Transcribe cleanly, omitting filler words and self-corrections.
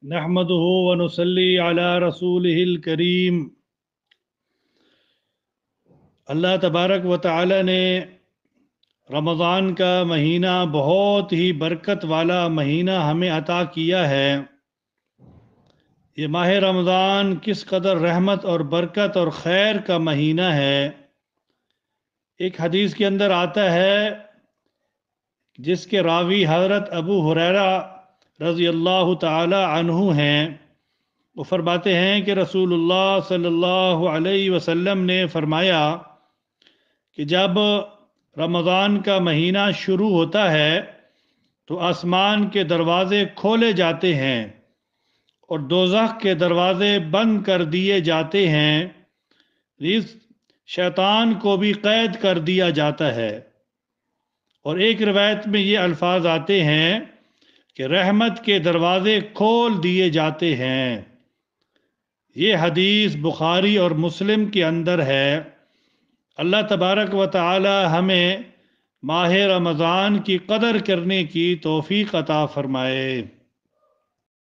नहमदुहु व नुसल्ली अला रसूलिहिल करीम। अल्लाह तबारक व तआला ने रमज़ान का महीना बहुत ही बरकत वाला महीना हमें अता किया है। ये माह रमज़ान किस कदर रहमत और बरकत और खैर का महीना है। एक हदीस के अंदर आता है जिसके रावी हज़रत अबू हुरैरा रज़ी अल्लाह ताला अन्हु हैं। वो फरमाते हैं कि रसूलुल्लाह सल्लल्लाहु अलैहि वसल्लम ने फरमाया कि जब रमज़ान का महीना शुरू होता है तो आसमान के दरवाज़े खोले जाते हैं और दोज़ख के दरवाज़े बंद कर दिए जाते हैं। इस शैतान को भी कैद कर दिया जाता है। और एक रिवायत में ये अल्फाज आते हैं कि रहमत के दरवाज़े खोल दिए जाते हैं। ये हदीस बुखारी और मुस्लिम के अंदर है। अल्लाह तबारक व तआला हमें माह रमज़ान की कदर करने की तौफीक अता फरमाए।